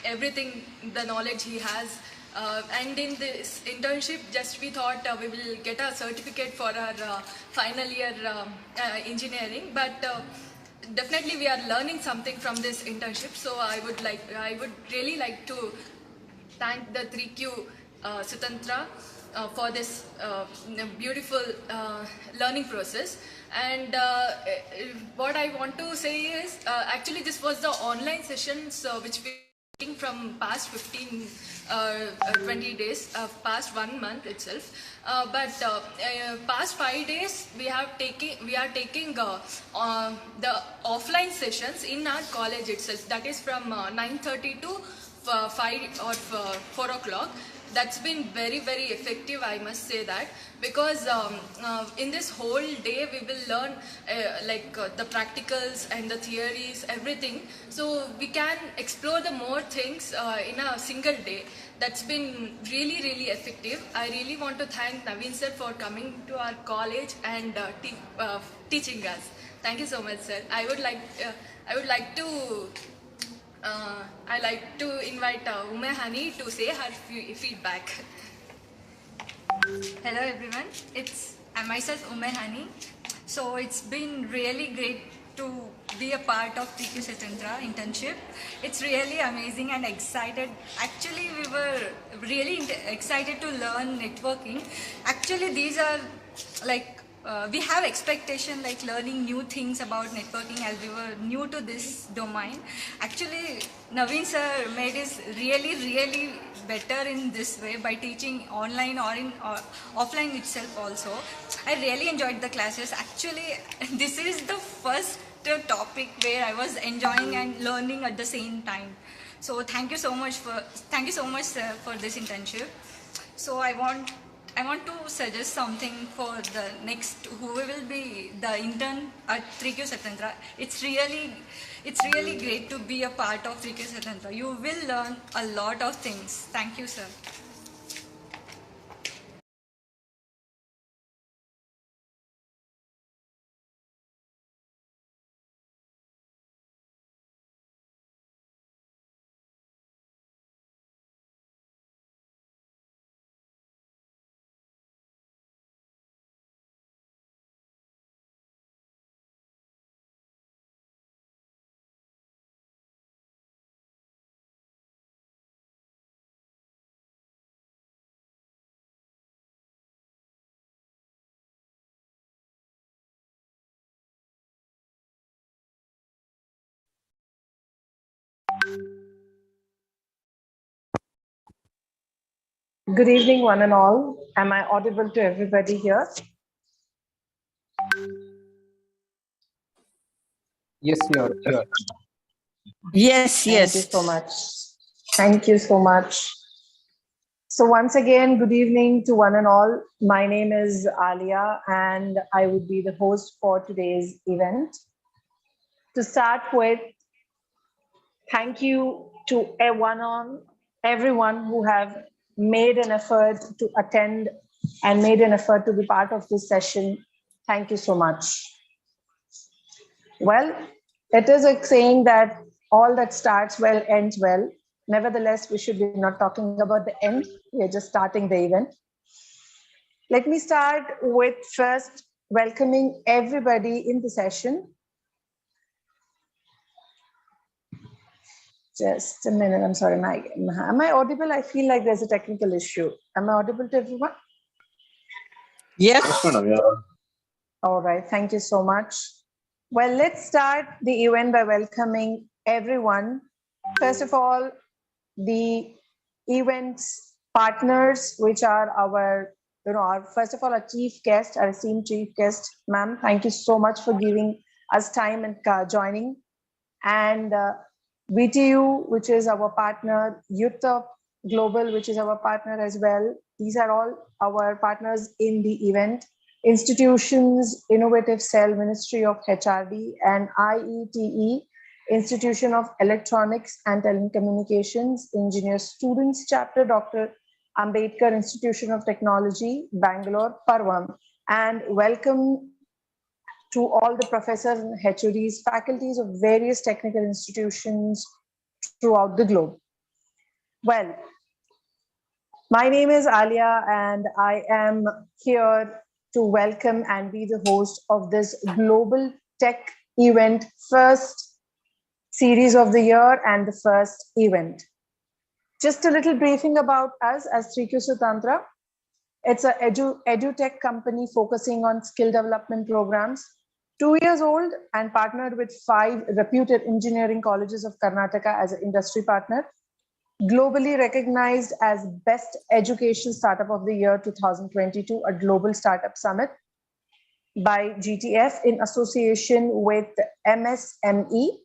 everything, the knowledge he has. And in this internship, just we thought we will get a certificate for our final year engineering, but definitely we are learning something from this internship. So I would really like to thank the 3Q Sutantra for this beautiful learning process. And what I want to say is, actually this was the online sessions which we taking from past 15 20 days, past 1 month itself, but past 5 days we are taking the offline sessions in our college itself, that is from 9:30 to 5 or 4 o'clock. That's been very effective, I must say that, because in this whole day we will learn the practicals and the theories, everything, so we can explore the more things in a single day. That's been really effective. I really want to thank Naveen sir for coming to our college and teaching us. Thank you so much, sir. I would like to I like to invite Ume Hani to say her feedback. Hello everyone, it's myself Ume Hani. So it's been really great to be a part of TQ Satantra internship. It's really amazing and excited. Actually, we were really excited to learn networking. Actually, these are like we have expectation like learning new things about networking as we were new to this domain. Actually, Naveen sir made us really better in this way by teaching online or in offline itself also. I really enjoyed the classes. Actually, this is the first topic where I was enjoying and learning at the same time. So thank you so much sir for this internship. So I want to suggest something for the next who will be the intern at 3Q Satantra. It's really great to be a part of 3Q Satantra. You will learn a lot of things. Thank you, sir. Good evening, one and all. Am I audible to everybody here? Yes, you're. Yes. Thank you so much. Thank you so much. So once again, good evening to one and all. My name is Alia and I would be the host for today's event. To start with, thank you to everyone who have made an effort to attend and made an effort to be part of this session. Thank you so much. Well, it is a saying that all that starts well ends well. Nevertheless, we should be not talking about the end. We are just starting the event. Let me start with first welcoming everybody in the session. Just a minute. I'm sorry. Am I audible? I feel like there's a technical issue. Am I audible to everyone? Yes. All right. Thank you so much. Well, let's start the event by welcoming everyone. First of all, the event's partners, which are our first of all, our chief guest, our esteemed chief guest, ma'am. Thank you so much for giving us time and joining. And VTU, which is our partner, Youth Global, which is our partner as well. These are all our partners in the event. Institutions, Innovative Cell, Ministry of HRD, and IETE, Institution of Electronics and Telecommunications Engineers Students Chapter, Dr. Ambedkar Institution of Technology, Bangalore, Parvam. And welcome to all the professors and HODs, faculties of various technical institutions throughout the globe. Well, my name is Alia, and I am here to welcome and be the host of this global tech event, first series of the year and the first event. Just a little briefing about us as 3Q Sutantra. It's a edu-tech company focusing on skill development programs. 2 years old and partnered with 5 reputed engineering colleges of Karnataka as an industry partner. Globally recognized as Best Education Startup of the Year 2022 at Global Startup Summit by GTF in association with MSME,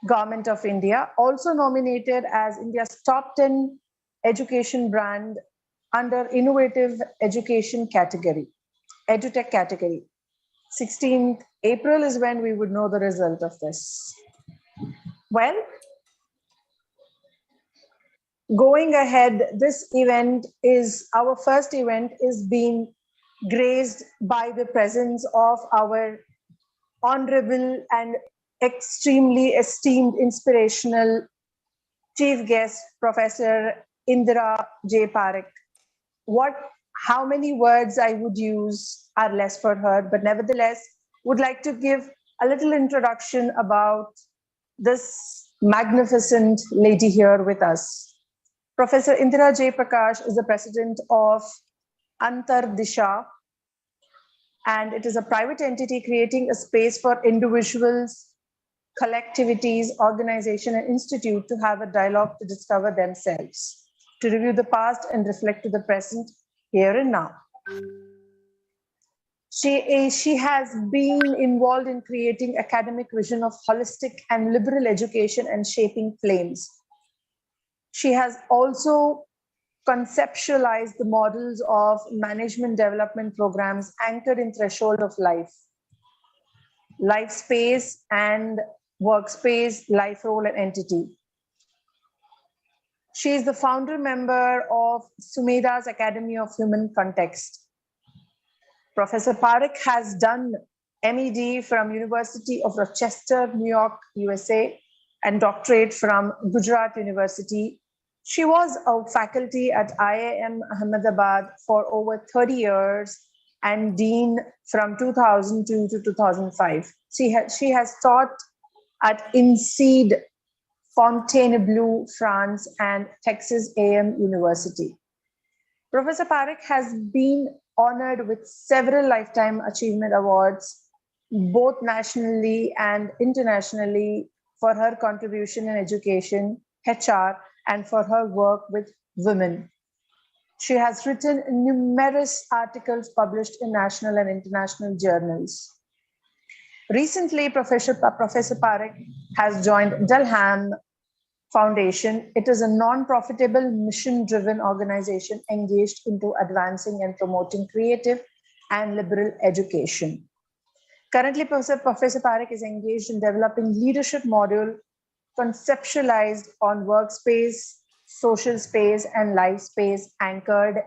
Government of India. Also nominated as India's top 10 education brand under innovative education category, edutech category. 16th April is when we would know the result of this. Well, going ahead, this event is our first event is being graced by the presence of our honorable and extremely esteemed, inspirational chief guest, Professor Indira J. Parekh. How many words I would use are less for her, but nevertheless, would like to give a little introduction about this magnificent lady here with us. Professor Indira J. Prakash is the president of Antar Disha, and it is a private entity creating a space for individuals, collectivities, organization, and institute to have a dialogue to discover themselves, to review the past and reflect to the present, here and now. She has been involved in creating academic vision of holistic and liberal education and shaping flames. She has also conceptualized the models of management development programs anchored in threshold of life, life space and workspace, life role and entity. She is the founder member of Sumeda's Academy of Human Context. Professor Parekh has done MED from University of Rochester, New York, USA, and doctorate from Gujarat University. She was a faculty at IIM Ahmedabad for over 30 years and dean from 2002 to 2005. She has taught at INSEAD, Fontainebleau, France, and Texas A&M University. Professor Parekh has been honored with several Lifetime Achievement Awards, both nationally and internationally, for her contribution in education, HR, and for her work with women. She has written numerous articles published in national and international journals. Recently, Professor Parekh has joined Dalham Foundation. It is a non-profitable, mission-driven organization engaged into advancing and promoting creative and liberal education. Currently, Professor Parekh is engaged in developing leadership module conceptualized on workspace, social space, and life space anchored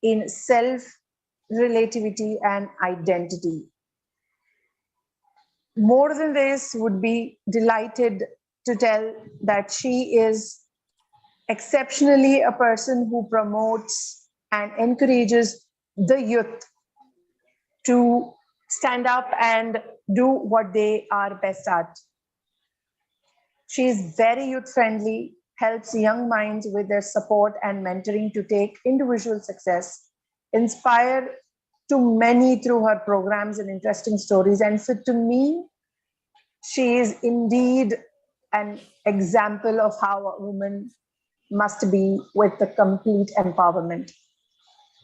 in self, relativity, and identity. More than this, would be delighted to tell that she is exceptionally a person who promotes and encourages the youth to stand up and do what they are best at. She is very youth friendly, helps young minds with their support and mentoring to take individual success, inspire to many through her programs and interesting stories. And so to me, she is indeed an example of how a woman must be with the complete empowerment.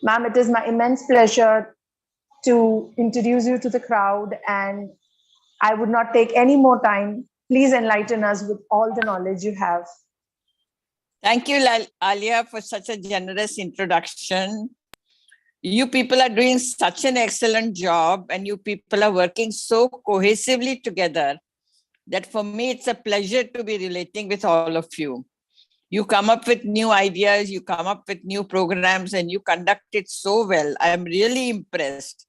Ma'am, it is my immense pleasure to introduce you to the crowd, and I would not take any more time. Please enlighten us with all the knowledge you have. Thank you, Alia, for such a generous introduction. You people are doing such an excellent job, and you people are working so cohesively together that for me, it's a pleasure to be relating with all of you. You come up with new ideas, you come up with new programs, and you conduct it so well. I'm really impressed.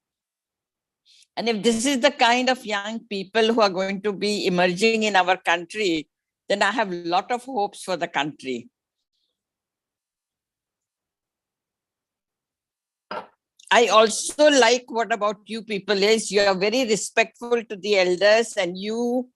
And if this is the kind of young people who are going to be emerging in our country, then I have a lot of hopes for the country. I also like what about you people is you are very respectful to the elders and you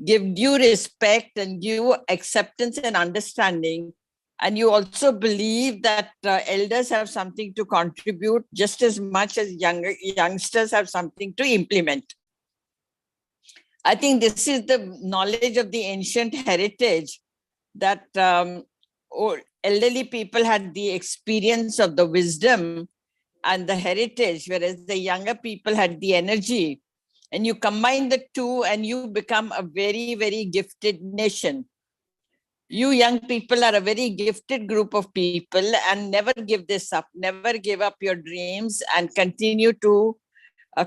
give due respect and due acceptance and understanding. And you also believe that elders have something to contribute just as much as youngsters have something to implement. I think this is the knowledge of the ancient heritage that elderly people had the experience of the wisdom and the heritage, whereas the younger people had the energy. And you combine the two and you become a very, very gifted nation. You young people are a very gifted group of people and never give this up, never give up your dreams and continue to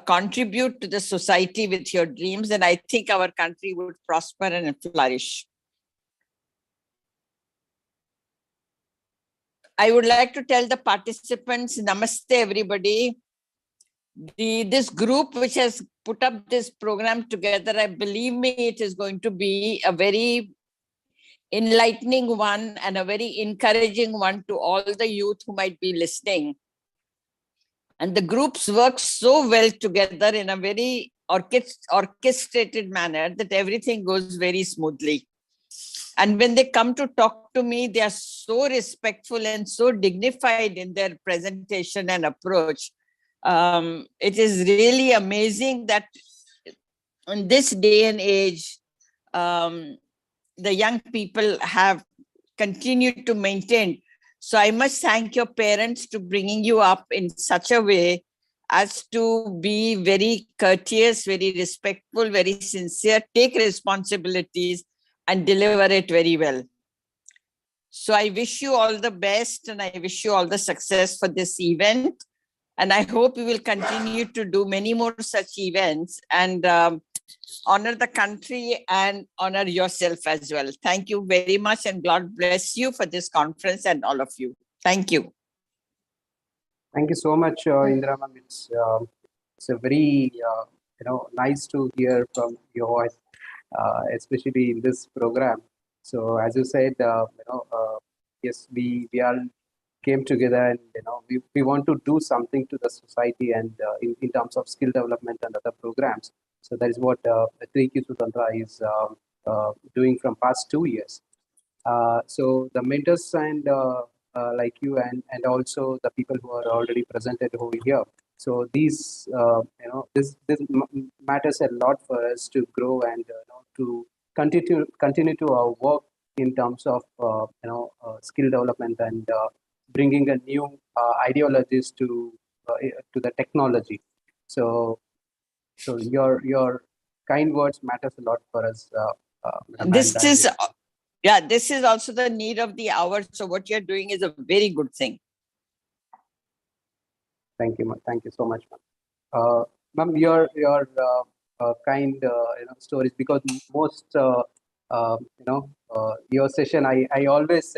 contribute to the society with your dreams. And I think our country would prosper and flourish. I would like to tell the participants, namaste everybody. This group which has put up this program together, I believe me, it is going to be a very enlightening one and a very encouraging one to all the youth who might be listening. And the groups work so well together in a very orchestrated manner that everything goes very smoothly. And when they come to talk to me, they are so respectful and so dignified in their presentation and approach. It is really amazing that in this day and age, the young people have continued to maintain. So I must thank your parents to bringing you up in such a way as to be very courteous, very respectful, very sincere, take responsibilities and deliver it very well. So I wish you all the best and I wish you all the success for this event. And I hope you will continue to do many more such events and honor the country and honor yourself as well. Thank you very much and God bless you for this conference and all of you. Thank you. Thank you so much, Indra ma'am. It's a very nice to hear from your voice, especially in this program. So as you said, yes, we all came together and we want to do something to the society and in terms of skill development and other programs. So that is what 3Q Sutantra is doing from past 2 years. So the mentors and like you and also the people who are already presented over here. So these this matters a lot for us to grow and to continue to our work in terms of skill development and bringing a new ideologies to the technology. So your kind words matters a lot for us. This is this is also the need of the hour. So what you're doing is a very good thing. Thank you, thank you so much, ma'am. Ma'am, your kind stories, because most your session I always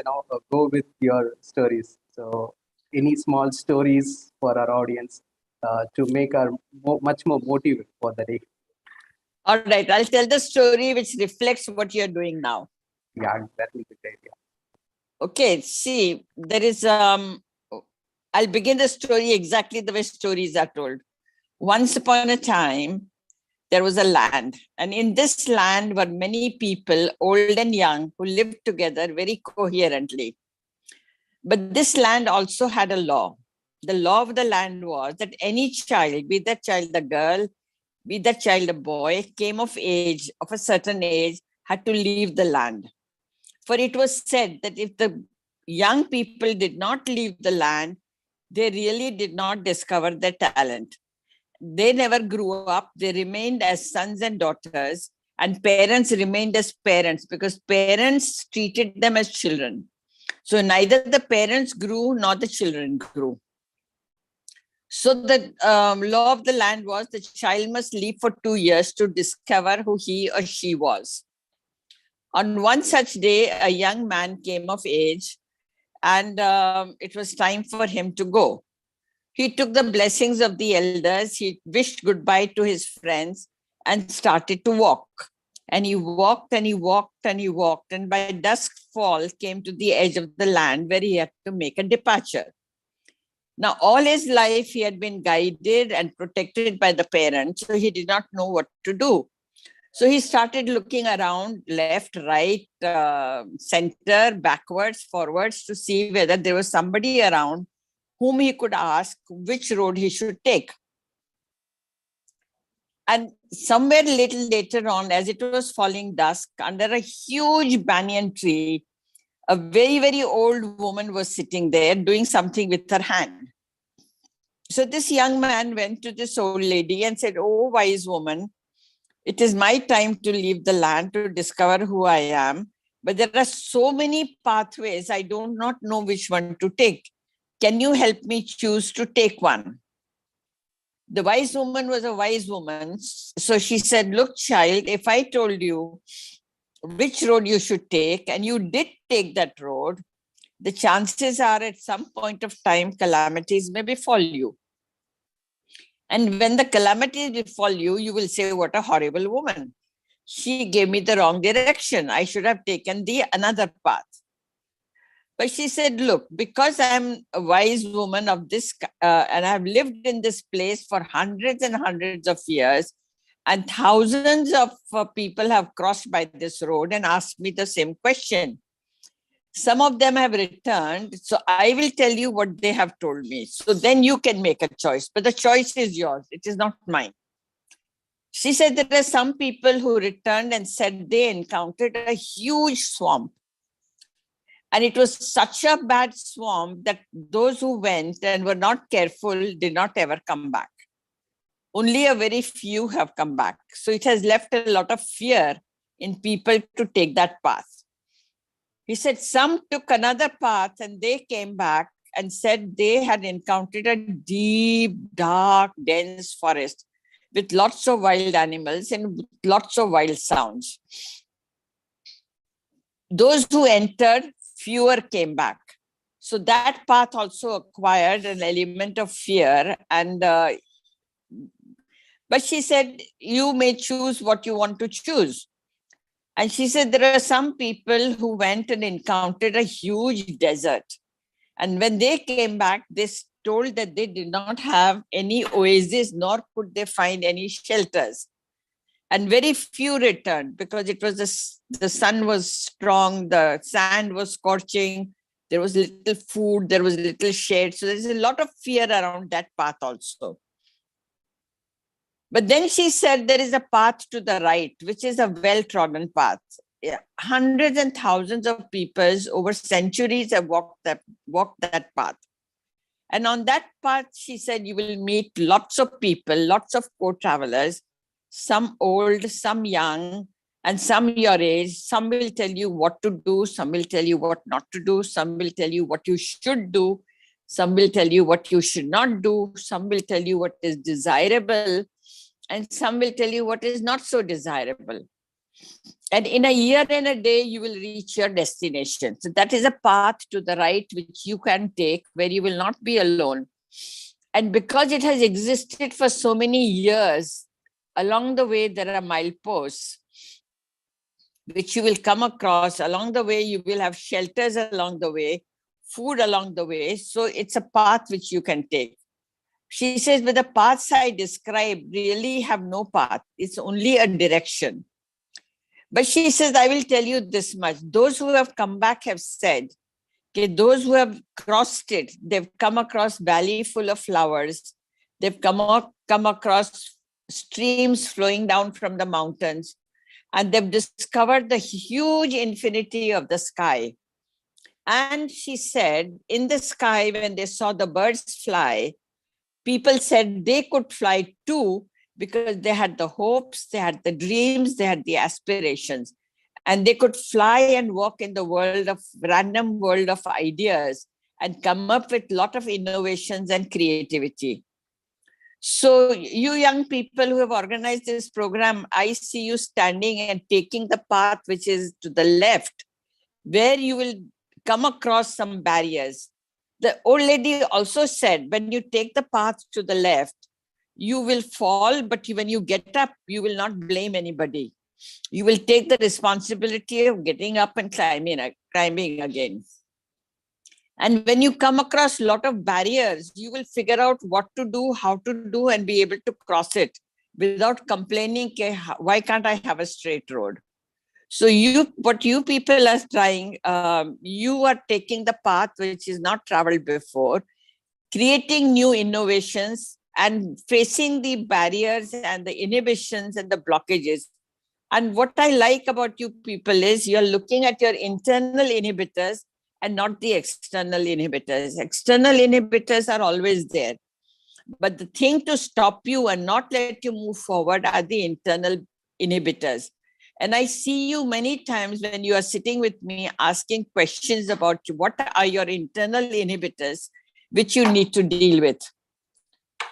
go with your stories. So any small stories for our audience to make our much more motivated for the day. All right, I'll tell the story which reflects what you're doing now. Yeah, that will be great. Yeah. Okay, see, there is I'll begin the story exactly the way stories are told. Once upon a time, there was a land, and in this land were many people, old and young, who lived together very coherently. But this land also had a law. The law of the land was that any child, be that child a girl, be that child a boy, came of age, of a certain age, had to leave the land. For it was said that if the young people did not leave the land, they really did not discover their talent. They never grew up. They remained as sons and daughters, and parents remained as parents because parents treated them as children. So neither the parents grew nor the children grew. So the law of the land was the child must leave for 2 years to discover who he or she was. On one such day, a young man came of age and it was time for him to go. He took the blessings of the elders, he wished goodbye to his friends and started to walk. And he walked and he walked and he walked, and by dusk fall came to the edge of the land where he had to make a departure. Now, all his life, he had been guided and protected by the parents, so he did not know what to do. So he started looking around, left, right, center, backwards, forwards, to see whether there was somebody around whom he could ask which road he should take. And somewhere little later on, as it was falling dusk, under a huge banyan tree, a very, very old woman was sitting there doing something with her hand. So this young man went to this old lady and said, "Oh, wise woman, it is my time to leave the land to discover who I am. But there are so many pathways, I do not know which one to take. Can you help me choose to take one?" The wise woman was a wise woman. So she said, "Look, child, if I told you which road you should take and you did take that road, the chances are at some point of time calamities may befall you. And when the calamities befall you, you will say, 'What a horrible woman. She gave me the wrong direction. I should have taken the another path.' But she said, 'Look, because I'm a wise woman of this, and I've lived in this place for hundreds and hundreds of years, and thousands of people have crossed by this road and asked me the same question. Some of them have returned, so I will tell you what they have told me. So then you can make a choice, but the choice is yours. It is not mine.' She said there are some people who returned and said they encountered a huge swamp. And it was such a bad swamp that those who went and were not careful did not ever come back. Only a very few have come back. So it has left a lot of fear in people to take that path." He said some took another path and they came back and said they had encountered a deep, dark, dense forest with lots of wild animals and lots of wild sounds. Those who entered, fewer came back. So that path also acquired an element of fear. And but she said, "You may choose what you want to choose." And she said there are some people who went and encountered a huge desert. And when they came back, they told that they did not have any oasis, nor could they find any shelters. And very few returned because it was the sun was strong, the sand was scorching, there was little food, there was little shade. So there's a lot of fear around that path also. But then she said there is a path to the right, which is a well-trodden path. Yeah, hundreds and thousands of people over centuries have walked that path. And on that path, she said, you will meet lots of people, lots of co-travelers, some old, some young, and some your age. Some will tell you what to do, some will tell you what not to do, some will tell you what you should do, some will tell you what you should not do, some will tell you what is desirable, and some will tell you what is not so desirable. And in a year and a day, you will reach your destination. So that is a path to the right, which you can take, where you will not be alone. And because it has existed for so many years, along the way, there are mileposts, which you will come across. Along the way, you will have shelters along the way, food along the way. So it's a path which you can take. She says, but the paths I describe really have no path. It's only a direction. But she says, I will tell you this much. Those who have come back have said, okay, those who have crossed it, they've come across valley full of flowers. They've come across streams flowing down from the mountains. And they've discovered the huge infinity of the sky. And she said, in the sky, when they saw the birds fly, people said they could fly too, because they had the hopes, they had the dreams, they had the aspirations, and they could fly and walk in the random world of ideas and come up with a lot of innovations and creativity. So you young people who have organized this program, I see you standing and taking the path which is to the left, where you will come across some barriers. The old lady also said, when you take the path to the left, you will fall, but when you get up, you will not blame anybody. You will take the responsibility of getting up and climbing again. And when you come across a lot of barriers, you will figure out what to do, how to do, and be able to cross it without complaining, why can't I have a straight road? So what you people are trying, you are taking the path which is not traveled before, creating new innovations and facing the barriers and the inhibitions and the blockages. And what I like about you people is you're looking at your internal inhibitors and not the external inhibitors. External inhibitors are always there. But the thing to stop you and not let you move forward are the internal inhibitors. And I see you many times when you are sitting with me asking questions about what are your internal inhibitors, which you need to deal with.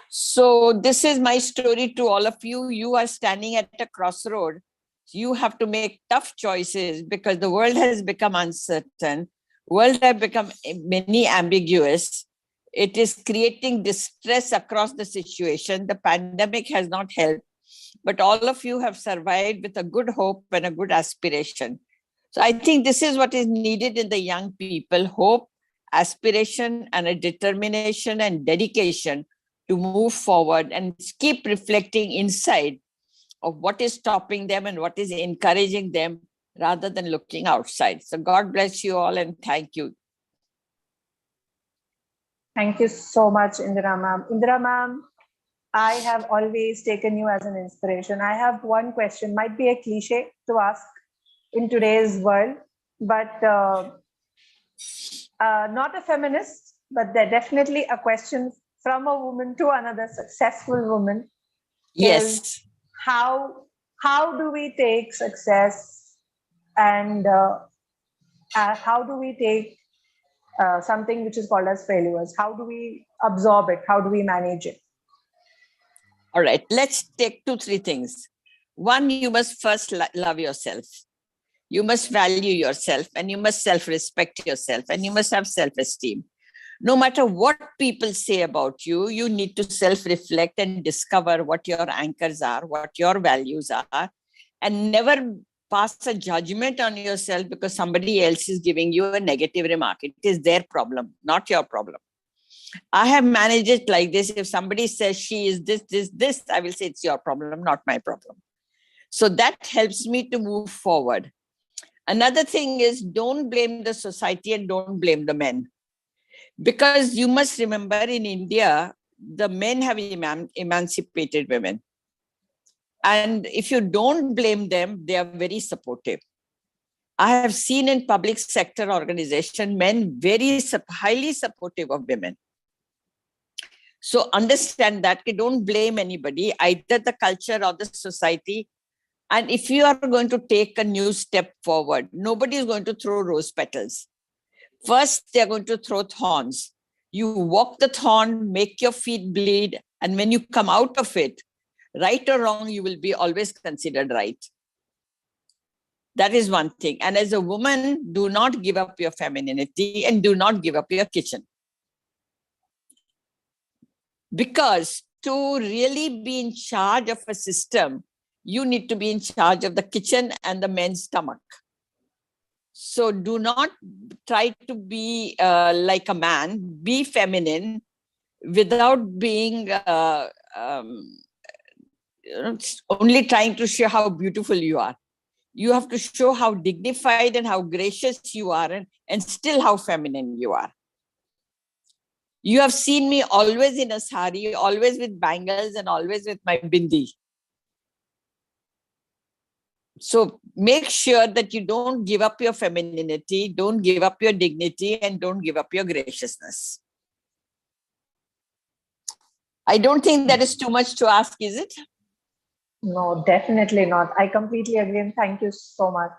So this is my story to all of you. You are standing at a crossroad. You have to make tough choices because the world has become uncertain. World has become many ambiguous. It is creating distress across the situation. The pandemic has not helped, but all of you have survived with a good hope and a good aspiration. So I think this is what is needed in the young people: hope, aspiration, and a determination and dedication to move forward and keep reflecting inside of what is stopping them and what is encouraging them rather than looking outside. So God bless you all and thank you. Thank you so much, Indira ma'am. Indira ma'am, I have always taken you as an inspiration. I have one question, might be a cliche to ask in today's world, but not a feminist, but they're definitely a question from a woman to another successful woman. Yes. Is how do we take success and how do we take something which is called as failures? How do we absorb it? How do we manage it? All right, let's take 2-3 things. One, you must first love yourself. You must value yourself and you must self-respect yourself and you must have self-esteem. No matter what people say about you, you need to self-reflect and discover what your anchors are, what your values are, and never pass a judgment on yourself because somebody else is giving you a negative remark. It is their problem, not your problem. I have managed it like this. If somebody says she is this, I will say it's your problem, not my problem. So that helps me to move forward. Another thing is don't blame the society and don't blame the men. Because you must remember in India, the men have emancipated women. And if you don't blame them, they are very supportive. I have seen in public sector organization, men very highly supportive of women. So understand that, don't blame anybody, either the culture or the society. And if you are going to take a new step forward, nobody is going to throw rose petals. First, they're going to throw thorns. You walk the thorn, make your feet bleed. And when you come out of it, right or wrong, you will be always considered right. That is one thing. And as a woman, do not give up your femininity and do not give up your kitchen. Because to really be in charge of a system, you need to be in charge of the kitchen and the men's stomach. So do not try to be like a man, be feminine without being only trying to show how beautiful you are. You have to show how dignified and how gracious you are and still how feminine you are. You have seen me always in a sari, always with bangles and always with my bindi. So make sure that you don't give up your femininity, don't give up your dignity, and don't give up your graciousness. I don't think that is too much to ask, is it? No, definitely not. I completely agree and thank you so much.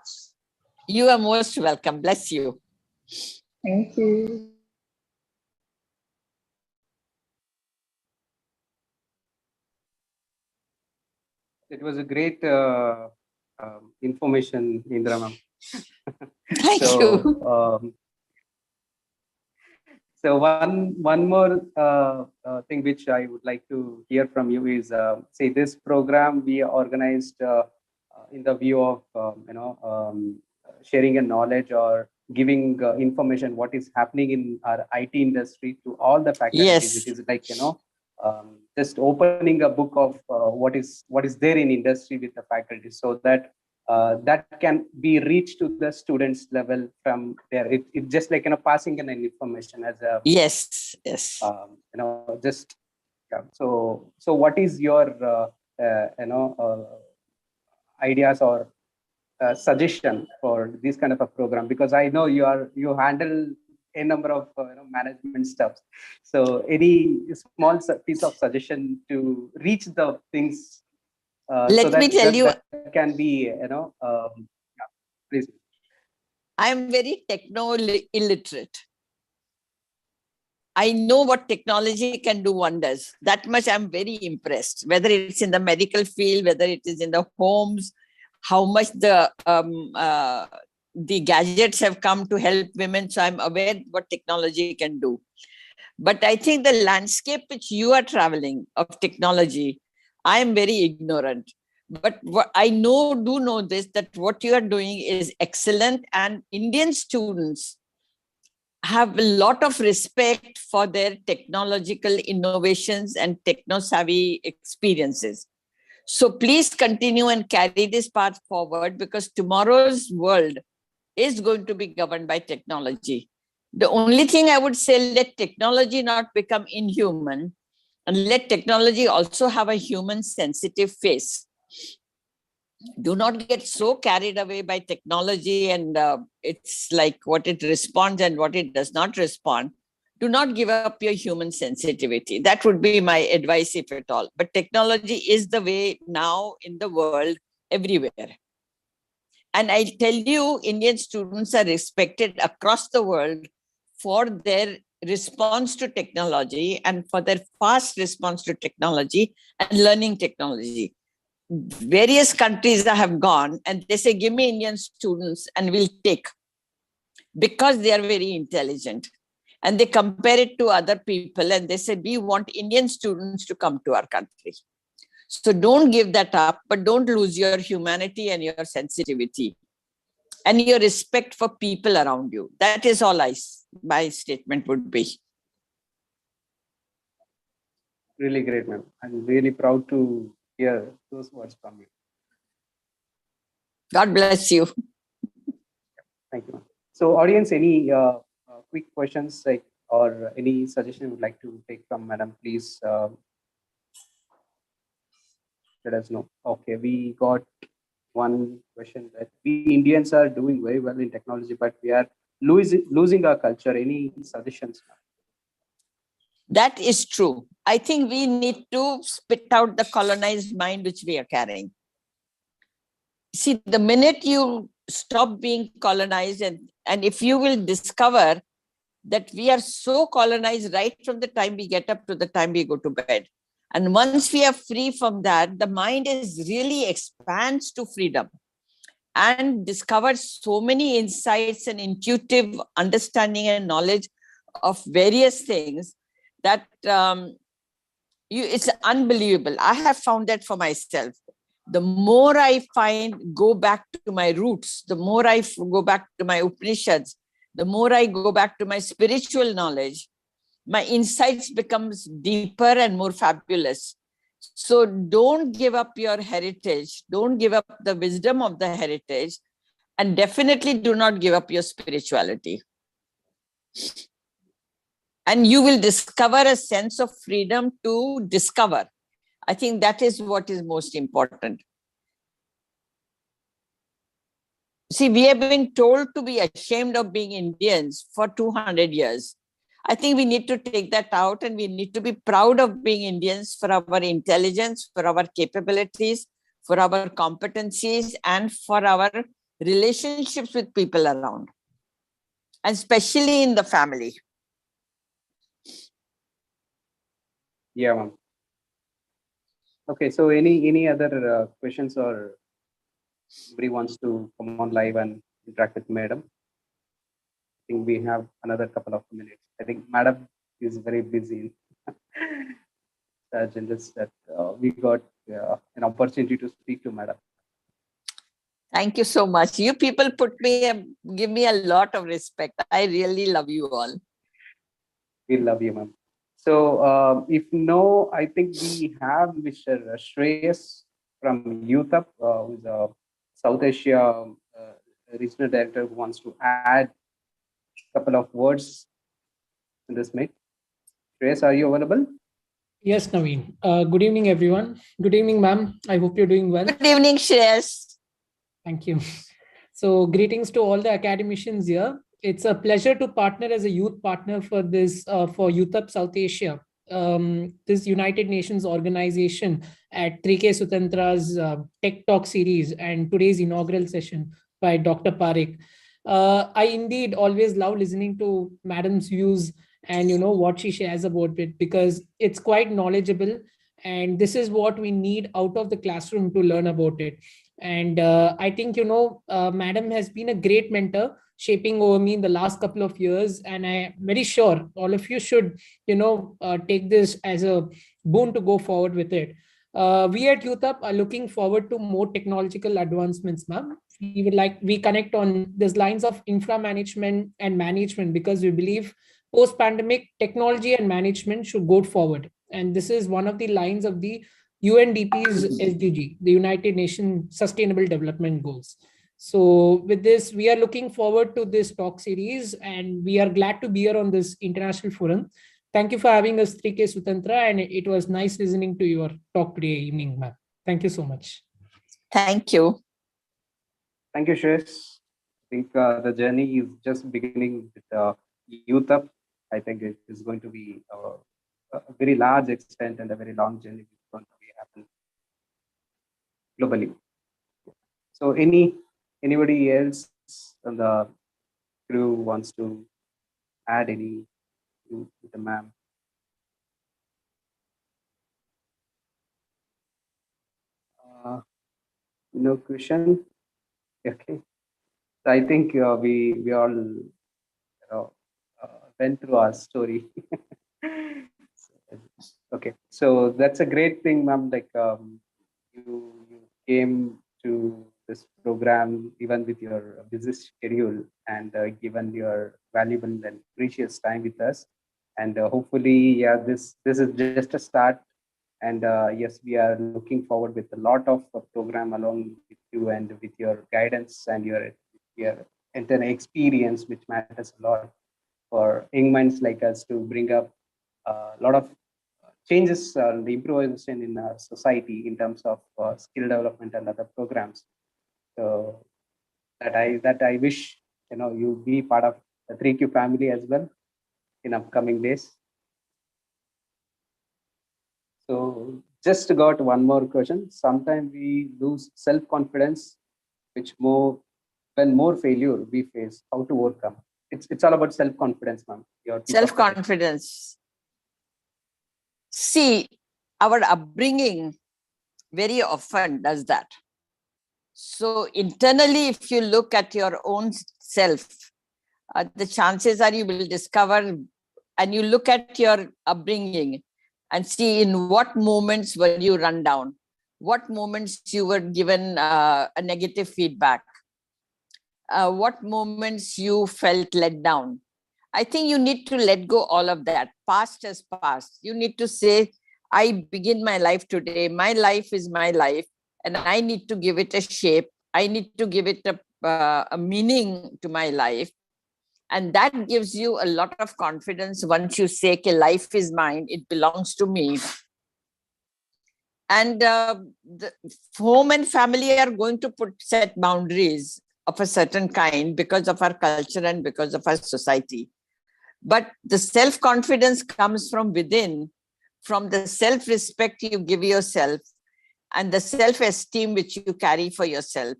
You are most welcome. Bless you. Thank you. It was a great information, Indra ma'am. Thank you. So one more thing which I would like to hear from you is, say this program we organized in the view of sharing a knowledge or giving information what is happening in our IT industry to all the faculties. It Yes. is like, just opening a book of what is there in industry with the faculty, so that that can be reached to the students level from there. It just like, passing an information as a, Yes. Yes. just, yeah. So what is your ideas or suggestion for this kind of a program? Because I know you handle a number of management stuff. So any small piece of suggestion to reach the things, so Let me that tell you, that can be, yeah, please. I am very techno illiterate. I know what technology can do wonders. That much I'm very impressed. Whether it's in the medical field, whether it is in the homes, how much the gadgets have come to help women. So I'm aware what technology can do. But I think the landscape which you are traveling of technology, I am very ignorant. But what I do know this, that what you are doing is excellent, and Indian students have a lot of respect for their technological innovations and techno-savvy experiences. So please continue and carry this path forward, because tomorrow's world is going to be governed by technology. The only thing I would say, let technology not become inhuman, and let technology also have a human sensitive face. Do not get so carried away by technology and it's like what it responds and what it does not respond. Do not give up your human sensitivity. That would be my advice, if at all. But technology is the way now in the world, everywhere. And I tell you, Indian students are respected across the world for their response to technology and for their fast response to technology and learning technology. Various countries that have gone and they say, give me Indian students and we'll take, because they are very intelligent. And they compare it to other people and they say, we want Indian students to come to our country. So don't give that up, but don't lose your humanity and your sensitivity and your respect for people around you. That is all my statement would be. Really great, ma'am. I'm really proud to hear those words from you. God bless you. Thank you, ma'am. So audience, any quick questions, like, or any suggestion you would like to take from madam, please let us know. Okay, we got one question that we Indians are doing very well in technology, but we are losing our culture. Any suggestions, ma'am? That is true. I think we need to spit out the colonized mind which we are carrying. See, the minute you stop being colonized, and if you will discover that we are so colonized right from the time we get up to the time we go to bed. And once we are free from that, the mind is really expands to freedom and discovers so many insights and intuitive understanding and knowledge of various things that it's unbelievable. I have found that for myself. The more I go back to my roots, the more I go back to my Upanishads, the more I go back to my spiritual knowledge, my insights becomes deeper and more fabulous. So don't give up your heritage. Don't give up the wisdom of the heritage. And definitely do not give up your spirituality. And you will discover a sense of freedom to discover. I think that is what is most important. See, we have been told to be ashamed of being Indians for 200 years. I think we need to take that out and we need to be proud of being Indians for our intelligence, for our capabilities, for our competencies, and for our relationships with people around, and especially in the family. Yeah, ma'am. Okay, so any other questions, or anybody wants to come on live and interact with madam? I think we have another couple of minutes. I think madam is very busy. Just that we got an opportunity to speak to madam. Thank you so much. You people give me a lot of respect. I really love you all. We love you, ma'am. So, if no, I think we have Mr. Shreyas from Youth Up, who's a South Asia regional director who wants to add a couple of words in this meet. Shreyas, are you available? Yes, Naveen. Good evening, everyone. Good evening, ma'am. I hope you're doing well. Good evening, Shreyas. Thank you. So, greetings to all the academicians here. It's a pleasure to partner as a youth partner for this for Youth Up South Asia. This United Nations organization at 3K Sutantra's Tech Talk series and today's inaugural session by Dr. Parekh. I indeed always love listening to Madam's views and what she shares about it, because it's quite knowledgeable, and this is what we need out of the classroom to learn about it. And I think Madam has been a great mentor, shaping over me in the last couple of years, and I'm very sure all of you should take this as a boon to go forward with it. We at Youth Up are looking forward to more technological advancements, ma'am. We connect on these lines of infra management and management, because we believe post-pandemic technology and management should go forward. And this is one of the lines of the UNDP's SDG, the United Nations Sustainable Development Goals. So with this, we are looking forward to this talk series, and we are glad to be here on this international forum. Thank you for having us, 3K Sutantra, and it was nice listening to your talk today evening, ma'am. Thank you so much. Thank you. Thank you, Shreyas. I think the journey is just beginning with Youth Up. I think it is going to be a very large extent and a very long journey is going to be happen globally. So, anybody else on the crew wants to add any to the ma'am? No question. Okay. So I think we all went through our story. Okay, so that's a great thing, ma'am. Like you came to this program even with your busy schedule and given your valuable and precious time with us. And hopefully, yeah, this is just a start. And yes, we are looking forward with a lot of program along with you and with your guidance and your entire experience, which matters a lot for young minds like us to bring up a lot of changes, the improvisation in our society in terms of skill development and other programs. So that I wish you be part of the 3Q family as well in upcoming days. So just got one more question. Sometimes we lose self-confidence, when more failure we face, how to overcome. It's all about self-confidence, ma'am. Self-confidence. See, our upbringing very often does that. So internally, if you look at your own self, the chances are you will discover, and you look at your upbringing and see in what moments were you run down, what moments you were given a negative feedback, what moments you felt let down. I think you need to let go all of that. Past is past. You need to say, I begin my life today. My life is my life, and I need to give it a shape. I need to give it a meaning to my life. And that gives you a lot of confidence once you say, okay, life is mine, it belongs to me. And the home and family are going to set boundaries of a certain kind because of our culture and because of our society. But the self-confidence comes from within, from the self-respect you give yourself and the self-esteem which you carry for yourself.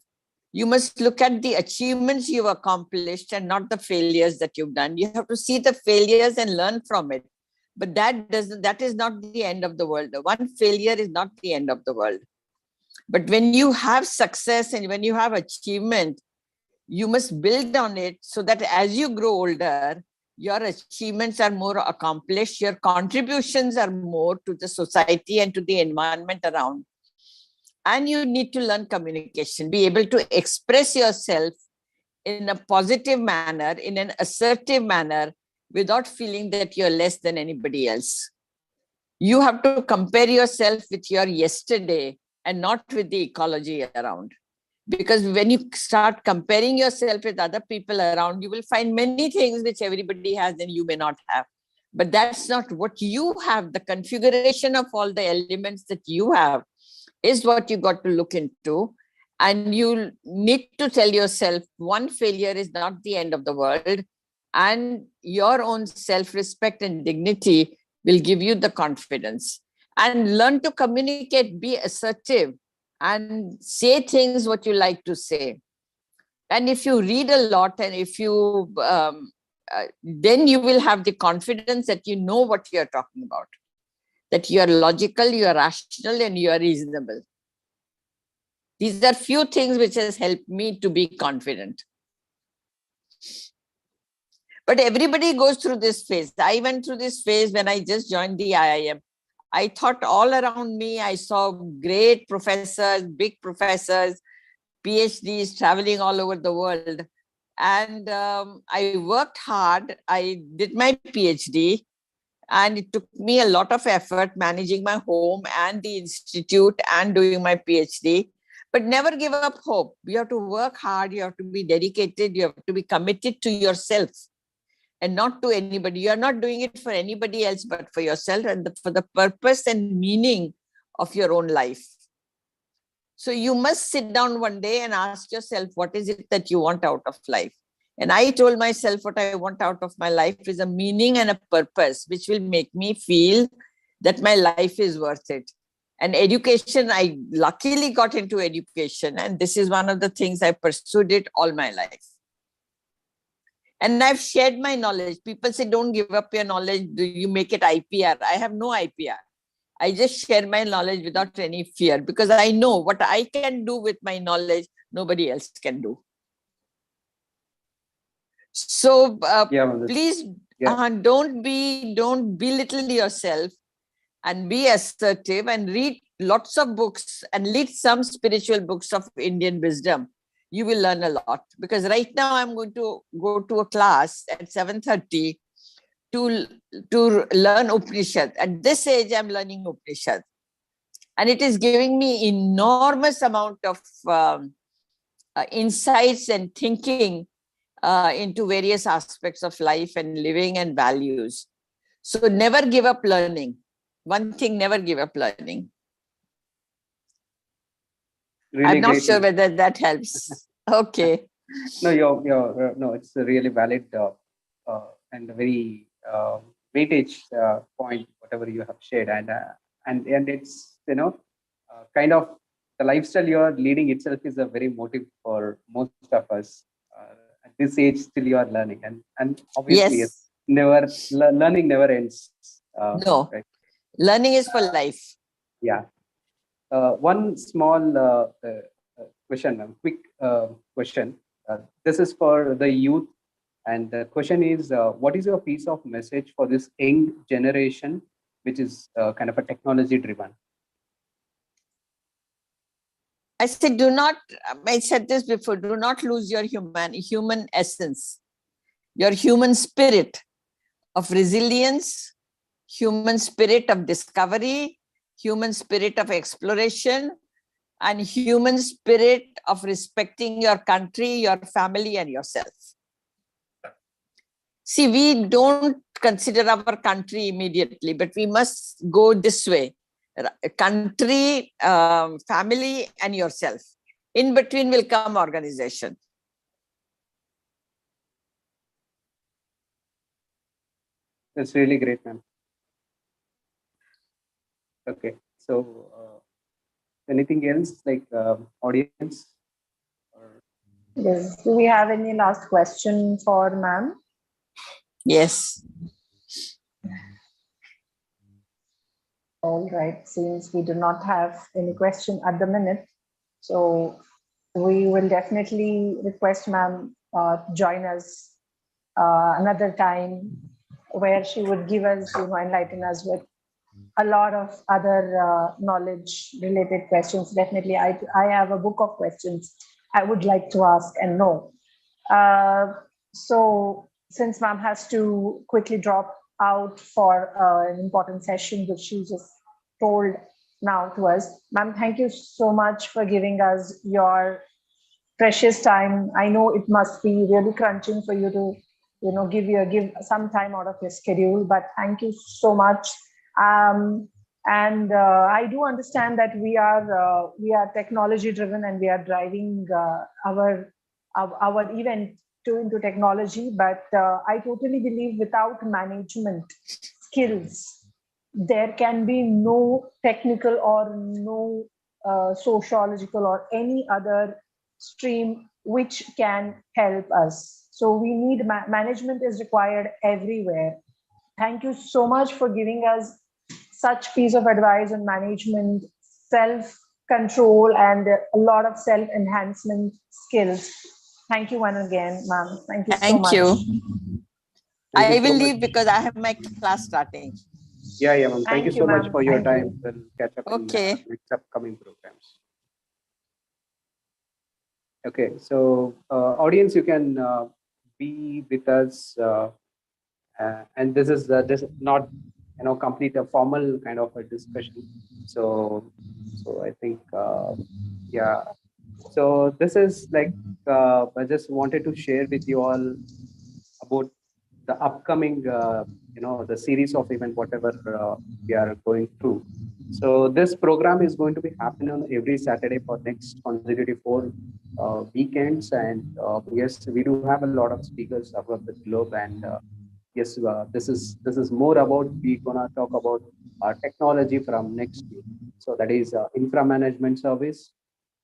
You must look at the achievements you've accomplished and not the failures that you've done. You have to see the failures and learn from it. But that is not the end of the world. One failure is not the end of the world. But when you have success and when you have achievement, you must build on it so that as you grow older, your achievements are more accomplished, your contributions are more to the society and to the environment around. And you need to learn communication, be able to express yourself in a positive manner, in an assertive manner, without feeling that you're less than anybody else. You have to compare yourself with your yesterday and not with the ecology around. Because when you start comparing yourself with other people around, you will find many things which everybody has and you may not have. But that's not what you have. The configuration of all the elements that you have is what you got to look into. And you need to tell yourself one failure is not the end of the world. And your own self-respect and dignity will give you the confidence. And learn to communicate, be assertive, and say things what you like to say. And if you read a lot, and if you then you will have the confidence that you know what you're talking about, that you are logical, you are rational, and you are reasonable. These are few things which has helped me to be confident. But everybody goes through this phase. I went through this phase when I just joined the IIM. I thought all around me, I saw great professors, big professors, PhDs traveling all over the world. And I worked hard. I did my PhD, and it took me a lot of effort managing my home and the institute and doing my PhD. But never give up hope. You have to work hard. You have to be dedicated. You have to be committed to yourself and not to anybody. You are not doing it for anybody else, but for yourself and for the purpose and meaning of your own life. So you must sit down one day and ask yourself, what is it that you want out of life? And I told myself what I want out of my life is a meaning and a purpose, which will make me feel that my life is worth it. And education, I luckily got into education. And this is one of the things I pursued it all my life. And I've shared my knowledge. People say, don't give up your knowledge. Do you make it IPR? I have no IPR. I just share my knowledge without any fear, because I know what I can do with my knowledge, nobody else can do. So please don't belittle yourself, and be assertive, and read lots of books, and read some spiritual books of Indian wisdom. You will learn a lot, because right now I'm going to go to a class at 7:30 to learn Upanishad. At this age, I'm learning Upanishad. And it is giving me enormous amount of insights and thinking into various aspects of life and living and values. So never give up learning. One thing, never give up learning. Really I'm not great. sure whether that helps. Okay. No, it's a really valid and a very weightage point, whatever you have shared, and it's kind of the lifestyle you are leading itself is a very motive for most of us. At this age, still you are learning, and obviously, Yes. Learning never ends. No, right? Learning is for life. Yeah. One small question, a quick question. This is for the youth, and the question is, what is your piece of message for this young generation, which is kind of a technology driven? I said, I said this before, do not lose your human essence, your human spirit of resilience, human spirit of discovery, human spirit of exploration, and human spirit of respecting your country, your family, and yourself. See, we don't consider our country immediately, but we must go this way. Country, family, and yourself. In between will come organization. That's really great, ma'am. Okay, so anything else, like audience? Yes. Do we have any last question for ma'am? Yes. All right. Since we do not have any question at the minute, so we will definitely request ma'am join us another time, where she would give us, enlighten us with a lot of other knowledge related questions. Definitely, I have a book of questions I would like to ask and know. So since ma'am has to quickly drop out for an important session, which she just told now to us, ma'am, thank you so much for giving us your precious time. I know it must be really crunching for you to, give some time out of your schedule, but thank you so much. And I do understand that we are technology driven and we are driving our event into technology, but I totally believe without management skills, there can be no technical or no sociological or any other stream which can help us. So we need management is required everywhere. Thank you so much for giving us such piece of advice on management, self control, and a lot of self enhancement skills. Thank you once again, ma'am. Thank you so Thank much. you. Thank you I so will much. leave because I have my class starting. Yeah, ma'am. Thank you so much ma'am. for your Thank time. you. We'll catch up in Okay. next upcoming programs. Okay, so audience, you can be with us, and this is not complete a formal kind of a discussion. So I think yeah. So this is like I just wanted to share with you all about the upcoming the series of event whatever we are going through. So this program is going to be happening on every Saturday for next consecutive 4 weekends, and yes, we do have a lot of speakers across the globe, and yes, this is more about we're gonna talk about technology from next week. So that is infra management service.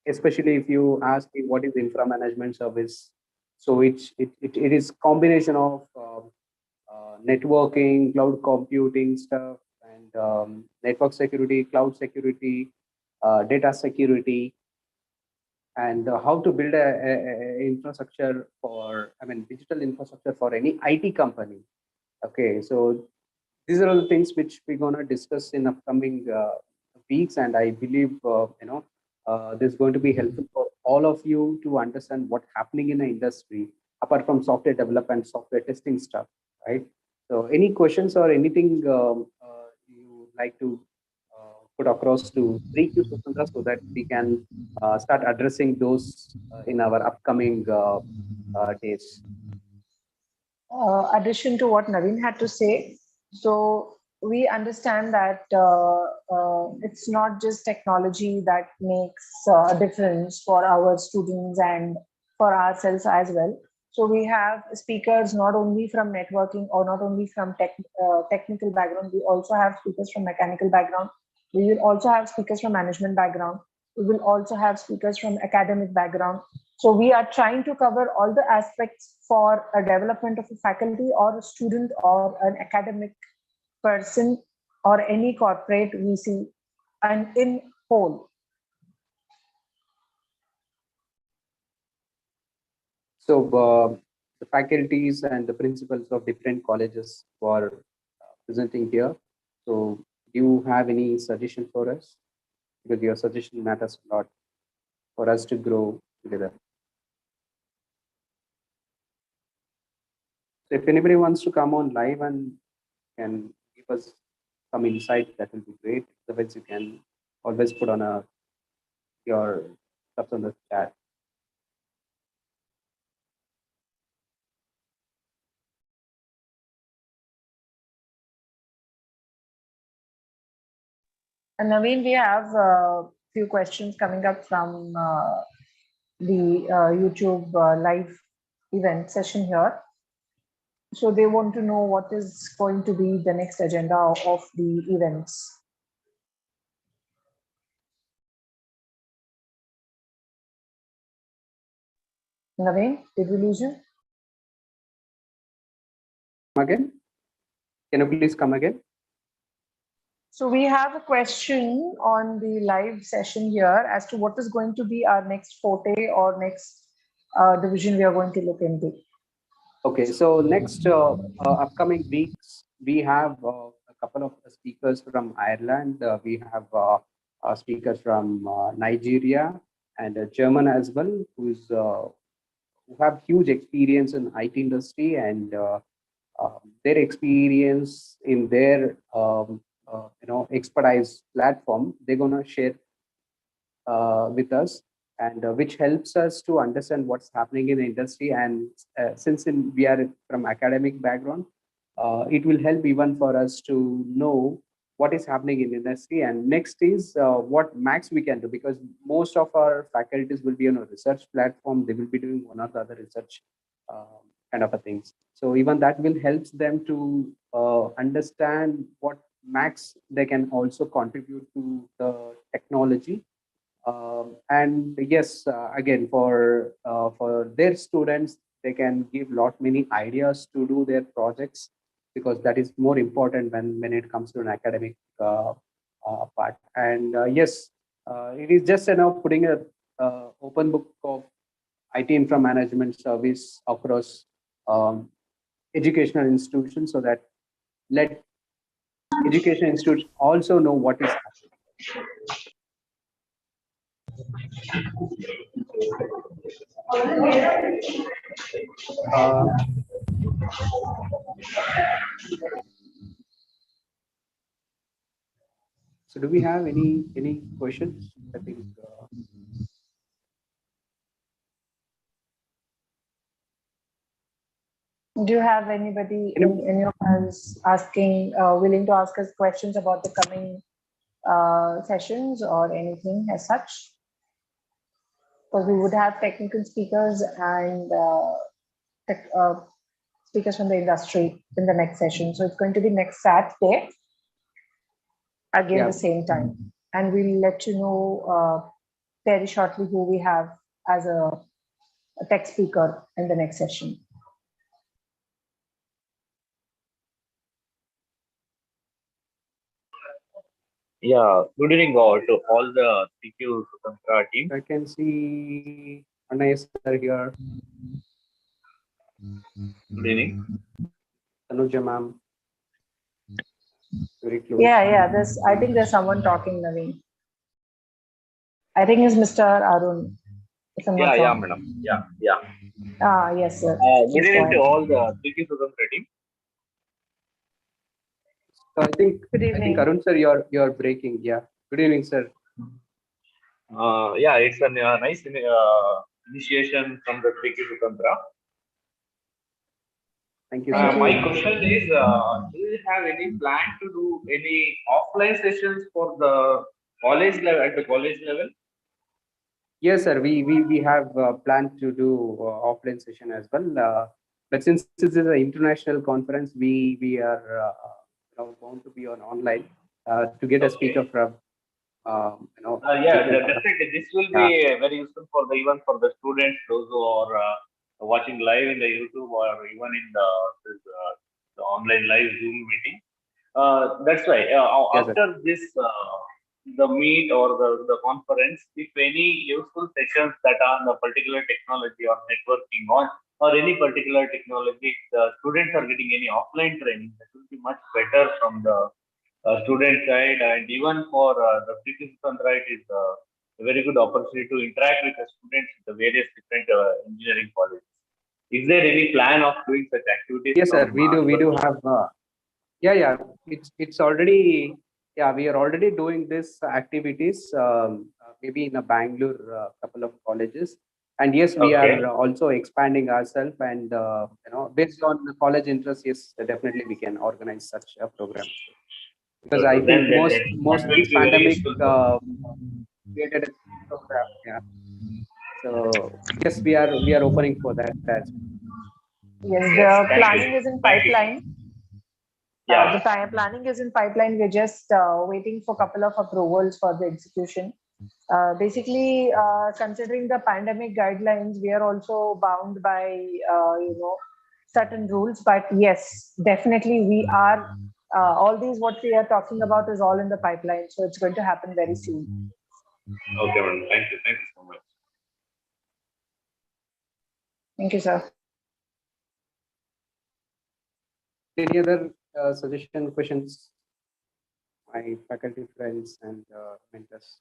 Especially if you ask me what is infra management service, so it is combination of networking, cloud computing stuff, and network security, cloud security, data security, and how to build a infrastructure for, digital infrastructure for any IT company. Okay, so these are all the things which we're gonna discuss in upcoming weeks, and I believe this is going to be helpful for all of you to understand what's happening in the industry apart from software development, software testing stuff, right? So, any questions or anything you would like to put across to 3Q Swasandra so that we can start addressing those in our upcoming days. Addition to what Naveen had to say, so we understand that it's not just technology that makes a difference for our students and for ourselves as well. So we have speakers not only from networking or not only from technical background, we also have speakers from mechanical background. We will also have speakers from management background. We will also have speakers from academic background. So we are trying to cover all the aspects for a development of a faculty or a student or an academic person or any corporate VC and in whole. So the faculties and the principals of different colleges who are presenting here. So do you have any suggestion for us? Because your suggestion matters a lot for us to grow together. So if anybody wants to come on live and can give us some insight, that will be great. Otherwise, you can always put on your stuff on the chat. And Naveen, we have a few questions coming up from the YouTube live event session here. So they want to know what is going to be the next agenda of the events. Naveen, did we lose you? Again? Can you please come again? So we have a question on the live session here as to what is going to be our next forte or next division we are going to look into. Okay, so next upcoming weeks, we have a couple of speakers from Ireland. We have speakers from Nigeria and German as well, who have huge experience in IT industry, and their experience in their expertise platform, they're gonna share with us, and which helps us to understand what's happening in the industry. And since we are from academic background, it will help even for us to know what is happening in industry. And next is what max we can do, because most of our faculties will be on a research platform. They will be doing one or the other research kind of a things. So even that will help them to understand what max they can also contribute to the technology. And yes, again, for their students, they can give lot many ideas to do their projects, because that is more important when it comes to an academic part. And yes, it is just putting a open book of IT infra management service across educational institutions, so that let education institutes also know what is happening. So do we have any questions? I think Do you have anybody, any of us asking, willing to ask us questions about the coming sessions or anything as such? Because we would have technical speakers and speakers from the industry in the next session. So it's going to be next Saturday, again the same time. And we'll let you know very shortly who we have as a tech speaker in the next session. Yeah, good evening all to all the TQ Sutantra team. I can see Anaya sir here. Good evening. Tanuja ma'am. Very close. Yeah. I think there's someone talking, Naveen. I think it's Mr. Arun. Yeah, madam. Yeah. Yes, sir. Good evening to all the TQ Sutantra team. So I think Arun sir, you're breaking. Yeah. Good evening, sir. Yeah, it's a nice initiation from the TQ Sutantra. Thank you. My question is, do you have any plan to do any offline sessions for the college level at the college level? Yes, sir. We have planned to do offline session as well. But since this is an international conference, we are bound to be on online to get a speaker from. Definitely. This will be very useful for even for the students, those who are watching live in the YouTube or even in the online live Zoom meeting. That's why after this the meet or the conference, if any useful sessions that are on the particular technology or networking or any particular technology, the students are getting any offline training, that will be much better from the student side, and even for the participant, right, is a very good opportunity to interact with the students in the various different engineering colleges. Is there any plan of doing such activities? Yes, sir. We do have. Yeah. It's already. Yeah, we are already doing this activities. Maybe in a Bangalore couple of colleges. And yes, we are also expanding ourselves, and based on the college interest, yes, definitely we can organize such a program. Because I think most pandemic created a program. Yeah. So yes, we are opening for that as well. Yes, the planning is in pipeline. Yeah. The planning is in pipeline. We're just waiting for a couple of approvals for the execution. Basically, considering the pandemic guidelines, we are also bound by certain rules. But yes, definitely we are. All these what we are talking about is all in the pipeline, so it's going to happen very soon. Okay, madam. Thank you so much. Thank you, sir. Any other suggestion, questions? my faculty friends and mentors.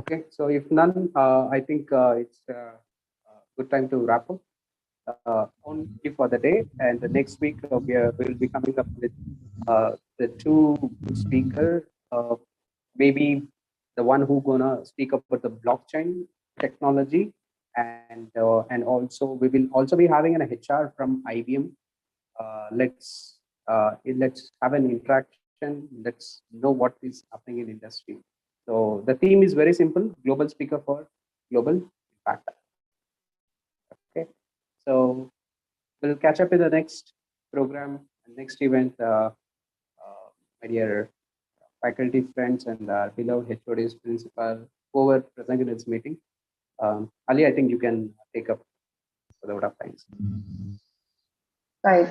Okay, so if none, I think it's a good time to wrap up only for the day. And the next week, we'll be coming up with the two speaker, maybe the one who gonna speak about the blockchain technology, and also we will also be having an HR from IBM. Let's have an interaction. Let's know what is happening in industry. So the theme is very simple: global speaker for global impact. Okay, so we'll catch up in the next program, next event. My dear faculty friends and beloved HODs, principal, who were present in this meeting. Ali, I think you can take up without our thanks. Right.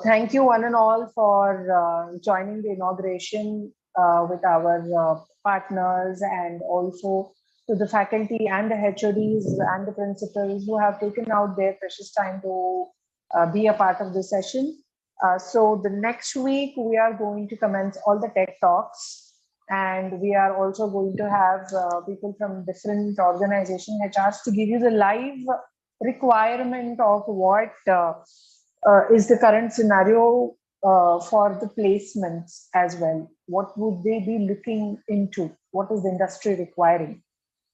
Thank you, one and all, for joining the inauguration with our partners, and also to the faculty and the HODs and the principals who have taken out their precious time to be a part of this session. So the next week, we are going to commence all the tech talks, and we are also going to have people from different organization HRs to give you the live requirement of what is the current scenario for the placements as well. What would they be looking into? What is the industry requiring?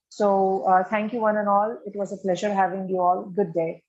So thank you, one and all. It was a pleasure having you all. Good day.